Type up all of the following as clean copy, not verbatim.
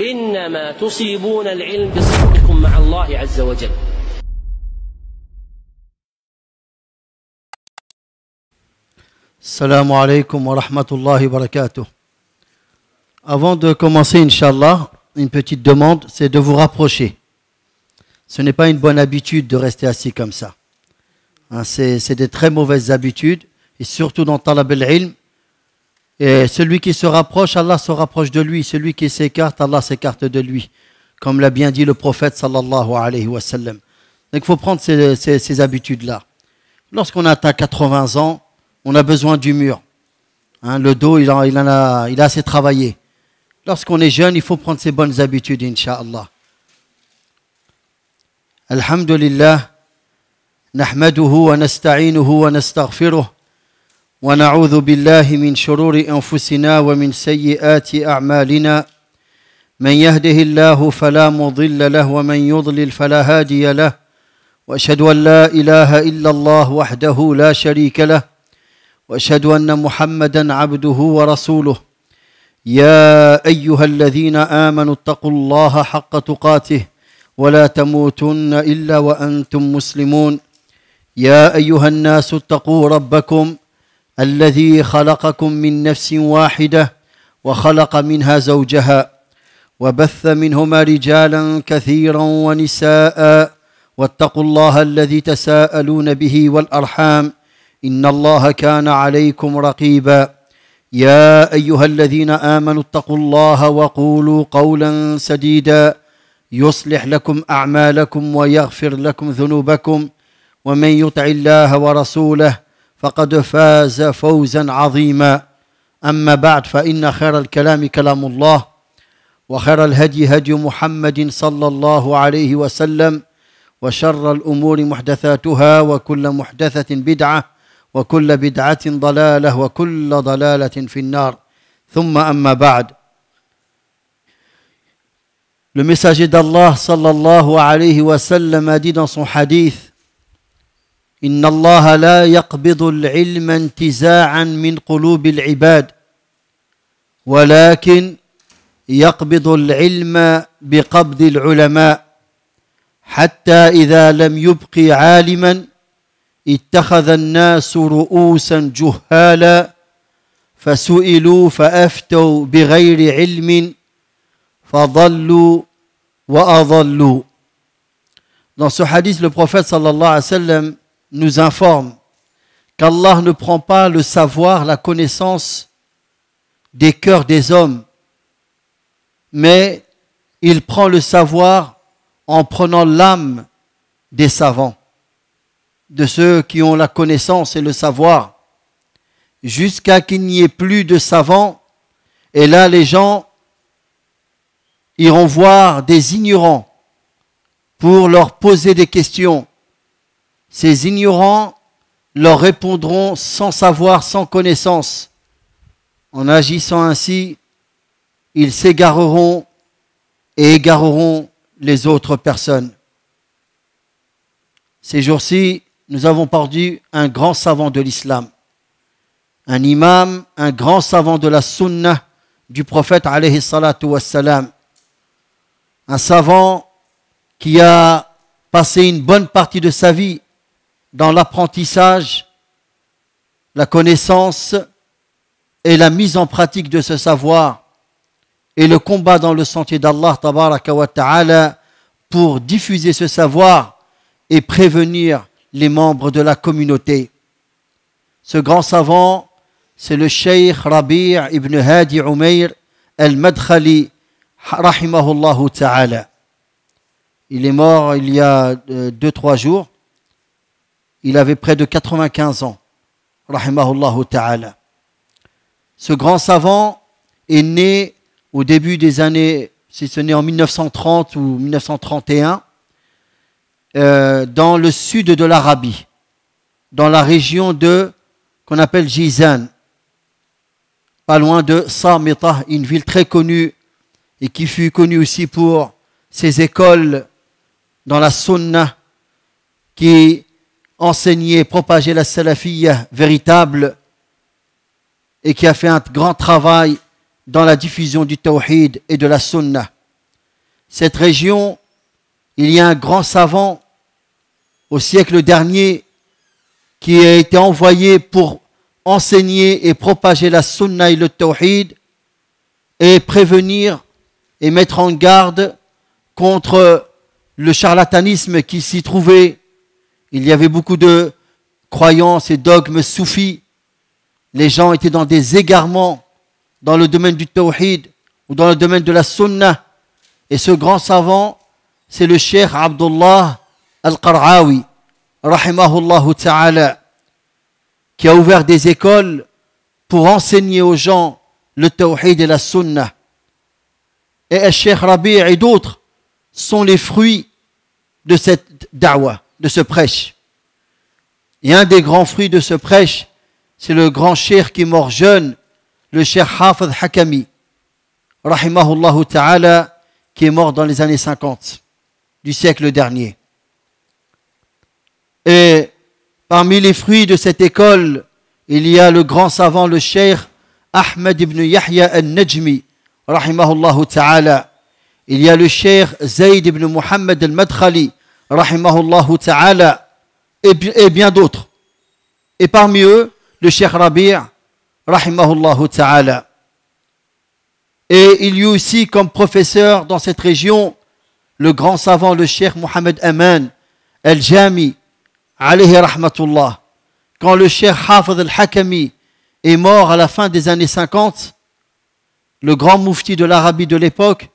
إنما تصيبون العلم بصدقكم مع الله عز وجل. Assalamu alaikum wa rahmatullahi wa barakatuh. Avant de commencer, Inch'Allah, une petite demande, c'est de vous rapprocher. Ce n'est pas une bonne habitude de rester assis comme ça. Hein, c'est des très mauvaises habitudes, et surtout dans Talab al-Ilm. Et celui qui se rapproche, Allah se rapproche de lui. Celui qui s'écarte, Allah s'écarte de lui. Comme l'a bien dit le prophète sallallahu alayhi wa sallam. Donc il faut prendre ces habitudes-là. Lorsqu'on atteint 80 ans, on a besoin du mur. Hein, le dos, il a assez travaillé. Lorsqu'on est jeune, il faut prendre ces bonnes habitudes, Inch'Allah. Alhamdulillah, nahmaduhu wa nasta'inuhu wa nastaghfiruh, wa na'udhu billahi min shururi anfusina wa min sayyiati a'malina. Man yahdihillahu fala mudilla lahu wa man yudlil fala hadiya lahu. Wa ashhadu an la ilaha illa Allah wahdahu la sharika lahu. وأشهد أن محمدا عبده ورسوله يا أيها الذين آمنوا اتقوا الله حق تقاته ولا تموتن إلا وأنتم مسلمون يا أيها الناس اتقوا ربكم الذي خلقكم من نفس واحدة وخلق منها زوجها وبث منهما رجالا كثيرا ونساء واتقوا الله الذي تساءلون به والأرحام إن الله كان عليكم رقيبا يا أيها الذين آمنوا اتقوا الله وقولوا قولا سديدا يصلح لكم أعمالكم ويغفر لكم ذنوبكم ومن يطع الله ورسوله فقد فاز فوزا عظيما أما بعد فإن خير الكلام كلام الله وخير الهدي هدي محمد صلى الله عليه وسلم وشر الأمور محدثاتها وكل محدثة بدعة وكل بدعة ضلالة وكل ضلالة في النار ثم أما بعد. Le messager d'Allah sallallahu alayhi wa sallam a dit dans son hadith: Inna Allah la yaqbidu al-ilma intiza'an min qulub al-ibad walakin yaqbidu al-ilma biqabdi al-ulama hatta idha lam yubqi 'aliman اتخذ الناس رؤوسا جهالا فسئلوا فأفتوا بغير علم فضلوا وأضلوا. Dans ce hadith, le prophète sallallahu alayhi wa sallam nous informe qu'Allah ne prend pas le savoir, la connaissance des cœurs des hommes, mais il prend le savoir en prenant l'âme des savants, de ceux qui ont la connaissance et le savoir, jusqu'à qu'il n'y ait plus de savants. Et là, les gens iront voir des ignorants pour leur poser des questions. Ces ignorants leur répondront sans savoir, sans connaissance. En agissant ainsi, ils s'égareront et égareront les autres personnes. Ces jours-ci, nous avons perdu un grand savant de l'islam, un imam, un grand savant de la sunnah du prophète alayhi salatu wassalam, un savant qui a passé une bonne partie de sa vie dans l'apprentissage, la connaissance et la mise en pratique de ce savoir et le combat dans le sentier d'Allah tabaraka wa ta'ala pour diffuser ce savoir et prévenir les membres de la communauté. Ce grand savant, c'est le Cheikh Rabi' ibn Hadi Umayr al-Madkhali, rahimahullahu ta'ala. Il est mort il y a 2-3 jours. Il avait près de 95 ans, rahimahullahu ta'ala. Ce grand savant est né au début des années, si ce n'est en 1930 ou 1931, dans le sud de l'Arabie, dans la région qu'on appelle Jizan, pas loin de Samitah, une ville très connue et qui fut connue aussi pour ses écoles dans la sunna qui enseignait, propageait la salafiyya véritable et qui a fait un grand travail dans la diffusion du tawhid et de la sunna. cette région, il y a un grand savant au siècle dernier qui a été envoyé pour enseigner et propager la sunna et le tawhid et prévenir et mettre en garde contre le charlatanisme qui s'y trouvait. Il y avait beaucoup de croyances et dogmes soufis. Les gens étaient dans des égarements dans le domaine du tawhid ou dans le domaine de la sunna. Et ce grand savant, c'est le cheikh Abdullah al-Qar'awi, rahimahullah ta'ala, qui a ouvert des écoles pour enseigner aux gens le tawhid et la sunna. Et le cheikh Rabi' et d'autres sont les fruits de cette da'wah, de ce prêche. Et un des grands fruits de ce prêche, c'est le grand cheikh qui est mort jeune, le cheikh Hafidh Hakami, rahimahullah ta'ala, qui est mort dans les années 50 du siècle dernier. Et parmi les fruits de cette école, il y a le grand savant, le cheikh Ahmed ibn Yahya al-Najmi, rahimahullah ta'ala. Il y a le cheikh Zayd ibn Muhammad al-Madkhali, rahimahullah ta'ala, et bien d'autres. Et parmi eux, le cheikh Rabi', rahimahullah ta'ala. Et il y a aussi comme professeur dans cette région le grand savant, le cheikh Mohamed Aman al-Jami, alayhi rahmatullah. Quand le cheikh Hafidh al-Hakami est mort à la fin des années 50, le grand moufti de l'Arabie de l'époque,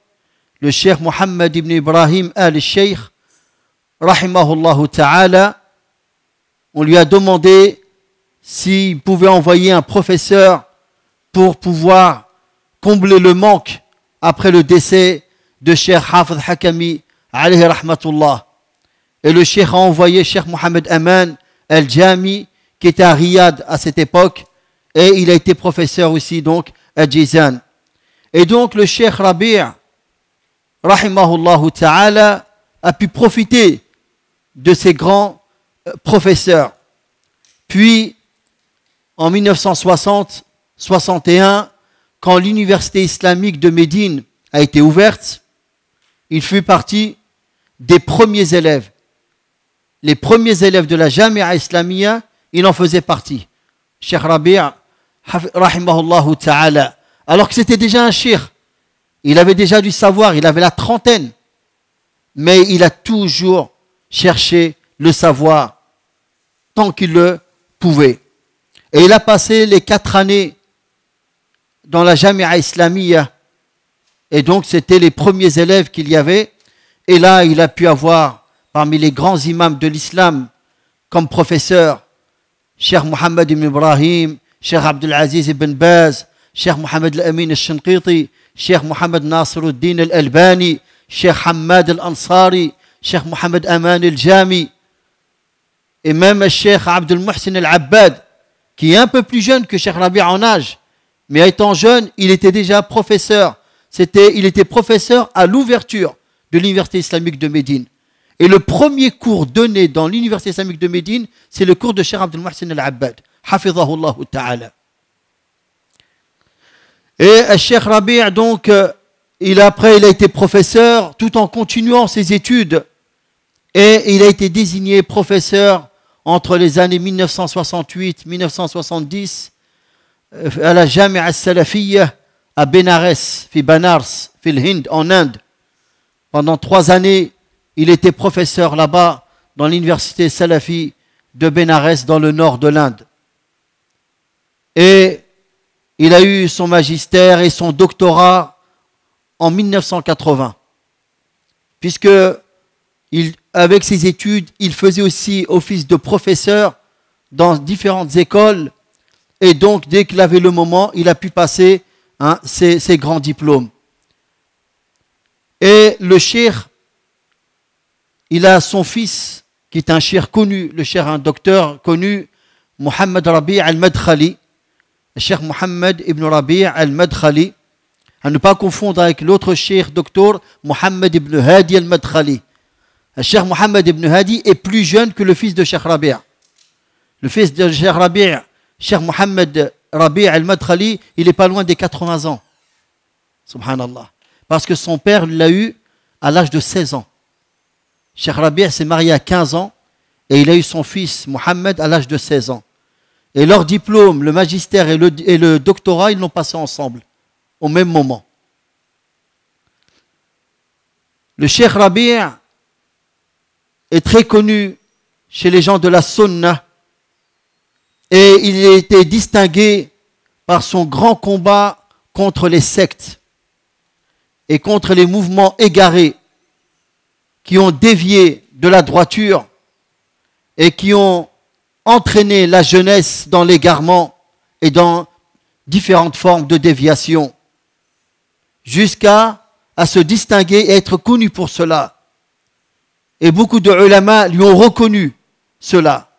le cheikh Mohammed ibn Ibrahim al-Sheikh, rahimahullah ta'ala, on lui a demandé s'il pouvait envoyer un professeur pour pouvoir combler le manque après le décès de cheikh Hafidh Hakami, alayhi rahmatullah. Et le cheikh a envoyé cheikh Mohamed Aman al-Jami, qui était à Riyad à cette époque, et il a été professeur aussi donc à Jizan. Et donc le cheikh Rabi', rahimahullah ta'ala, a pu profiter de ces grands professeurs. Puis, en 1960-61, quand l'université islamique de Médine a été ouverte, il fut partie des premiers élèves. Les premiers élèves de la Jamia Islamiyya, il en faisait partie. Cheikh Rabi', rahimahullah ta'ala. Alors que c'était déjà un cheikh. Il avait déjà du savoir, il avait la trentaine. Mais il a toujours cherché le savoir tant qu'il le pouvait. Et il a passé les 4 années dans la Jamia Islamiyya. Et donc, c'était les premiers élèves qu'il y avait. Et là, il a pu avoir, parmi les grands imams de l'islam, comme professeur, Cheikh Mohammed ibn Ibrahim, Cheikh Abdul Aziz ibn Baz, Cheikh Mohammed al-Amin al-Shinqiti, Cheikh Mohammed Nasiruddin al-Albani, Cheikh Hamad al-Ansari, Cheikh Mohammed Aman al-Jami, et même Cheikh Abdul Muhsin al-Abbad, qui est un peu plus jeune que Cheikh Rabi' en âge, mais étant jeune, il était déjà professeur. Il était professeur à l'ouverture de l'université islamique de Médine. Et le premier cours donné dans l'université islamique de Médine, c'est le cours de Cheikh Abdul Muhsin al-Abbad, hafidhahullah ta'ala. Et Cheikh Rabi' donc, après il a été professeur tout en continuant ses études. Et il a été désigné professeur entre les années 1968-1970 à la Jamia al-Salafiyya à Benares, fi Banars, fil Hind, en Inde. Pendant 3 années, il était professeur là-bas dans l'université Salafi de Benares dans le nord de l'Inde. Et il a eu son magistère et son doctorat en 1980. Puisque avec ses études, il faisait aussi office de professeur dans différentes écoles. Et donc, dès qu'il avait le moment, il a pu passer ses grands diplômes. Et le cheikh, il a son fils, qui est un cheikh connu, le cheikh, un docteur connu, Mohamed Rabi' al-Madkhali, le cheikh Mohamed ibn Rabi' al-Madkhali, à ne pas confondre avec l'autre cheikh docteur, Mohamed ibn Hadi al-Madkhali. Le cheikh Mohamed ibn Hadi est plus jeune que le fils de cheikh Rabi'. Le fils de cheikh Rabi', cheikh Mohamed Rabi' al-Madkhali, il n'est pas loin des 80 ans. Subhanallah. Parce que son père l'a eu à l'âge de 16 ans. Cheikh Rabi' s'est marié à 15 ans et il a eu son fils Mohamed à l'âge de 16 ans. Et leur diplôme, le magistère et le doctorat, ils l'ont passé ensemble, au même moment. Le Cheikh Rabi' est très connu chez les gens de la Sunna et il a été distingué par son grand combat contre les sectes et contre les mouvements égarés qui ont dévié de la droiture et qui ont entraîné la jeunesse dans l'égarement et dans différentes formes de déviation, jusqu'à se distinguer et être connu pour cela. Et beaucoup de ulama lui ont reconnu cela,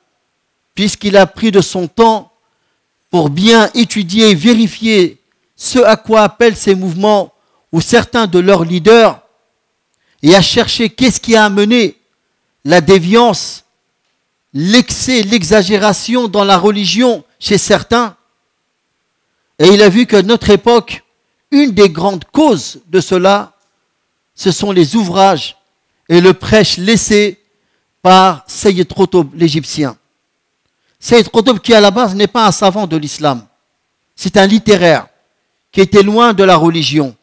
puisqu'il a pris de son temps pour bien étudier et vérifier ce à quoi appellent ces mouvements ou certains de leurs leaders, et à chercher qu'est-ce qui a amené la déviance, l'excès, l'exagération dans la religion chez certains. Et il a vu que notre époque, une des grandes causes de cela, ce sont les ouvrages et le prêche laissé par Sayyid Qutb, l'Égyptien. Sayyid Qutb, qui à la base n'est pas un savant de l'islam, c'est un littéraire qui était loin de la religion.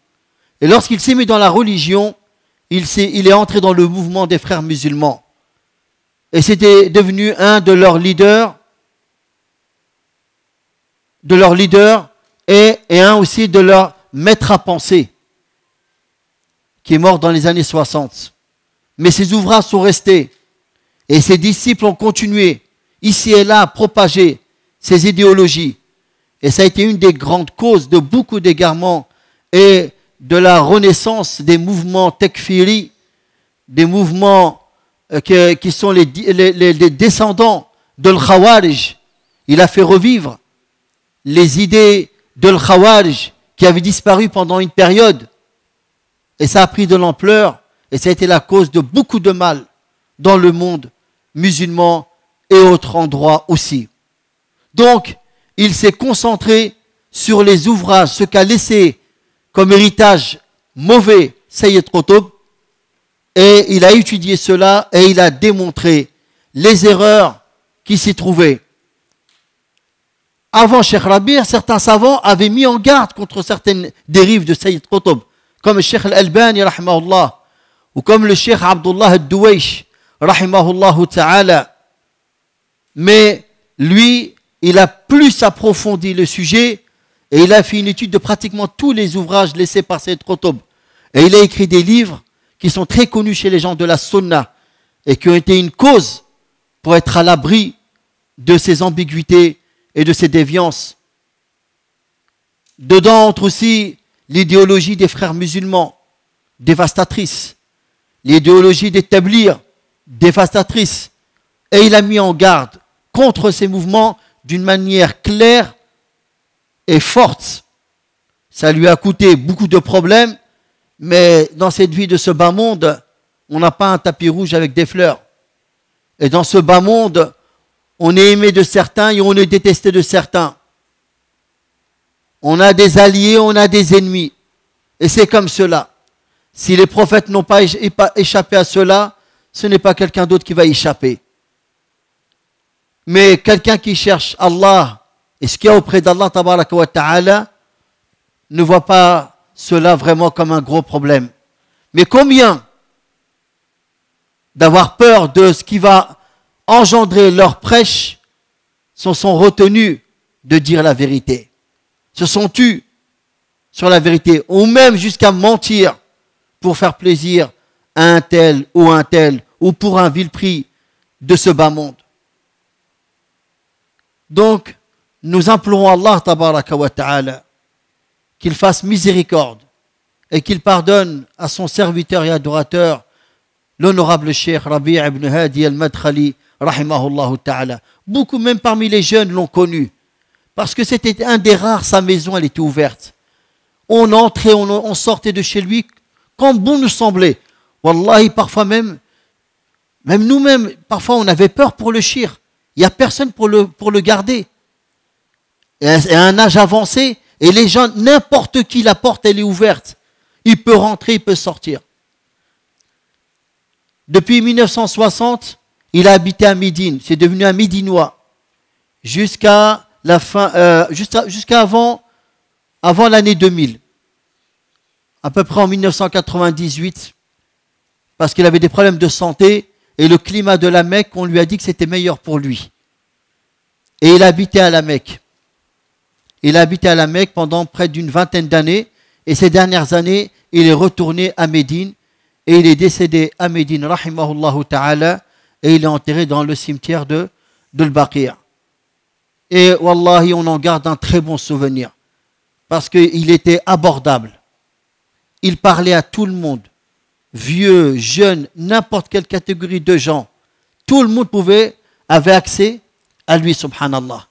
Et lorsqu'il s'est mis dans la religion, il est entré dans le mouvement des frères musulmans. Et c'était devenu un de leurs leaders, et un aussi de leurs maîtres à penser, qui est mort dans les années 60. Mais ses ouvrages sont restés, et ses disciples ont continué, ici et là, à propager ses idéologies. Et ça a été une des grandes causes de beaucoup d'égarements et de la renaissance des mouvements tekfiri, des mouvements qui sont les descendants de l'Khawarij. Il a fait revivre les idées de l'Khawarij qui avaient disparu pendant une période. Et ça a pris de l'ampleur et ça a été la cause de beaucoup de mal dans le monde musulman et autres endroits aussi. Donc, il s'est concentré sur les ouvrages, ce qu'a laissé comme héritage mauvais Sayyid Qutb, et il a étudié cela et il a démontré les erreurs qui s'y trouvaient. Avant Cheikh Rabi', certains savants avaient mis en garde contre certaines dérives de Sayyid Qutb, comme le Cheikh Al-Albani, rahimahullah, ou comme le Cheikh Abdullah Al-Douaish, rahimahullah ta'ala. Mais lui, il a plus approfondi le sujet et il a fait une étude de pratiquement tous les ouvrages laissés par Sayyid Qutb. Et il a écrit des livres qui sont très connus chez les gens de la Sunna et qui ont été une cause pour être à l'abri de ces ambiguïtés et de ces déviances. Dedans entre aussi l'idéologie des frères musulmans, dévastatrice, l'idéologie des tablirs, dévastatrice. Et il a mis en garde contre ces mouvements d'une manière claire et forte. Ça lui a coûté beaucoup de problèmes, mais dans cette vie de ce bas monde, on n'a pas un tapis rouge avec des fleurs. Et dans ce bas monde, on est aimé de certains et on est détesté de certains. On a des alliés, on a des ennemis. Et c'est comme cela. Si les prophètes n'ont pas échappé à cela, ce n'est pas quelqu'un d'autre qui va y échapper. Mais quelqu'un qui cherche Allah et ce qu'il y a auprès d'Allah tabaraka wa ta'ala ne voit pas cela vraiment comme un gros problème. Mais combien d'avoir peur de ce qui va engendrer leur prêche se sont retenus de dire la vérité, se sont tus sur la vérité, ou même jusqu'à mentir pour faire plaisir à un tel, ou pour un vil prix de ce bas monde. Donc, nous implorons Allah tabaraka wa ta'ala qu'il fasse miséricorde et qu'il pardonne à son serviteur et adorateur, l'honorable Cheikh Rabi' ibn Hadi al-Madkhali, rahimahullah ta'ala. Beaucoup, même parmi les jeunes, l'ont connu, parce que c'était un des rares, sa maison, elle était ouverte. On entrait, on sortait de chez lui comme bon nous semblait. Wallahi, parfois même nous-mêmes, parfois on avait peur pour le shir. Il n'y a personne pour le garder. Et à un âge avancé, et les gens, n'importe qui, la porte elle est ouverte. Il peut rentrer, il peut sortir. Depuis 1960, il a habité à Médine. C'est devenu un Médinois. Jusqu'à la fin, jusqu'à avant l'année 2000. À peu près en 1998. Parce qu'il avait des problèmes de santé. Et le climat de la Mecque, on lui a dit que c'était meilleur pour lui. Et il a habité à la Mecque. Il a habité à la Mecque pendant près d'une vingtaine d'années. Et ces dernières années, il est retourné à Médine. Et il est décédé à Médine, rahimahullah ta'ala. Et il est enterré dans le cimetière de l'Baqir. Et wallahi, on en garde un très bon souvenir. Parce qu'il était abordable. Il parlait à tout le monde. Vieux, jeunes, n'importe quelle catégorie de gens. Tout le monde avait accès à lui, subhanallah.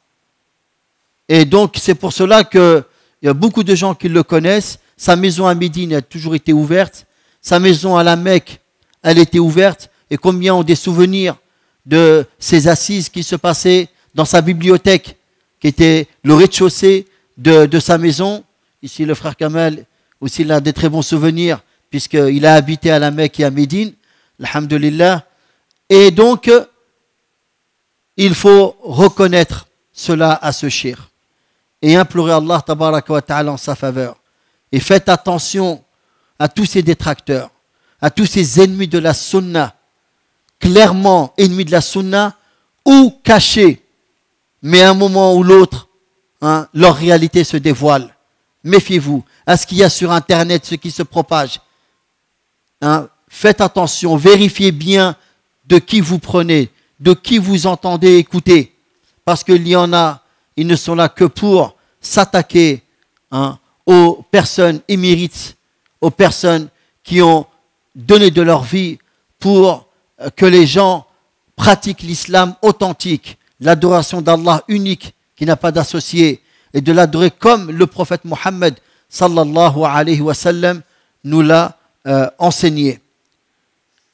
Et donc, c'est pour cela qu'il y a beaucoup de gens qui le connaissent. Sa maison à Médine a toujours été ouverte. Sa maison à la Mecque, elle était ouverte. Et combien ont des souvenirs de ces assises qui se passaient dans sa bibliothèque, qui était le rez-de-chaussée de sa maison. Ici, le frère Kamal, aussi, il a des très bons souvenirs, puisqu'il a habité à la Mecque et à Médine, alhamdulillah. Et donc, il faut reconnaître cela à ce shir et implorer Allah tabaraka wa ta'ala en sa faveur. Et faites attention à tous ces détracteurs, à tous ces ennemis de la sunna, clairement ennemis de la sunna ou cachés, mais à un moment ou l'autre, leur réalité se dévoile. Méfiez-vous à ce qu'il y a sur Internet, ce qui se propage. Faites attention, vérifiez bien de qui vous prenez, de qui vous entendez écouter. Parce qu'il y en a, ils ne sont là que pour s'attaquer aux personnes émérites, aux personnes qui ont donné de leur vie pour que les gens pratiquent l'islam authentique, l'adoration d'Allah unique, qui n'a pas d'associé, et de l'adorer comme le prophète Mohammed sallallahu alayhi wa sallam nous l'a enseigné.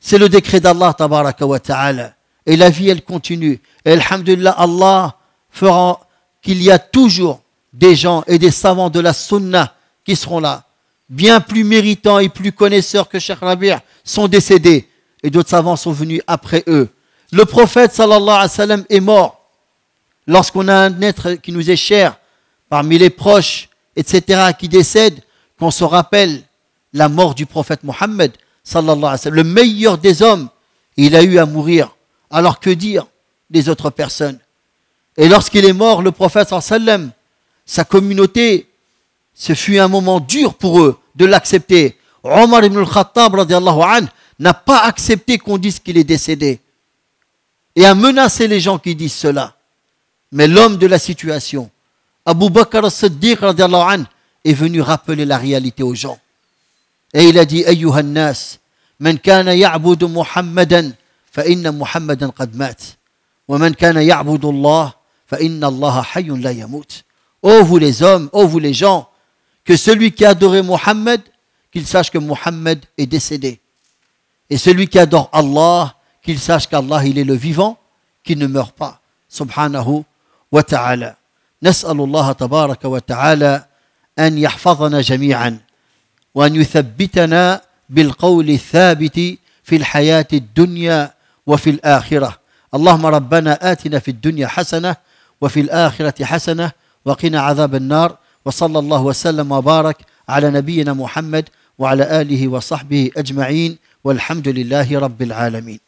C'est le décret d'Allah tabaraka wa ta'ala. Et la vie, elle continue. Et alhamdulillah, Allah fera qu'il y a toujours des gens et des savants de la sunna qui seront là. Bien plus méritants et plus connaisseurs que Cheikh Rabi' sont décédés. Et d'autres savants sont venus après eux. Le prophète sallallahu alayhi wa sallam est mort. Lorsqu'on a un être qui nous est cher, parmi les proches, etc., qui décède, qu'on se rappelle la mort du prophète Mohammed, sallallahu alayhi wa sallam, le meilleur des hommes, il a eu à mourir. Alors que dire des autres personnes? Et lorsqu'il est mort, le prophète sallallahu alayhi wa sallam, sa communauté, ce fut un moment dur pour eux de l'accepter. Omar ibn al-Khattab, radiallahu anhu, n'a pas accepté qu'on dise qu'il est décédé. Et a menacé les gens qui disent cela. Mais l'homme de la situation, Abu Bakr as-Siddiq, radiallahu anhu, est venu rappeler la réalité aux gens. Et il a dit, Ayyuhan nas, man kana ya'budu Muhammadan, fa inna Muhammadan qad mat. Wa man kana ya'budu Allah, fa inna Allah hayyun la yamut. Ô vous les hommes, ô vous les gens, que celui qui adorait Muhammad, qu'il sache que Muhammad est décédé. Et celui qui adore Allah, qu'il sache qu'Allah, il est le vivant, qui ne meurt pas. Subhanahu wa ta'ala. نسأل الله تبارك وتعالى أن يحفظنا جميعا وأن يثبتنا بالقول الثابت في الحياة الدنيا وفي الآخرة. اللهم ربنا آتنا في الدنيا حسنة وفي الآخرة حسنة وقنا عذاب النار. وصلى الله وسلم وبارك على نبينا محمد وعلى آله وصحبه أجمعين والحمد لله رب العالمين.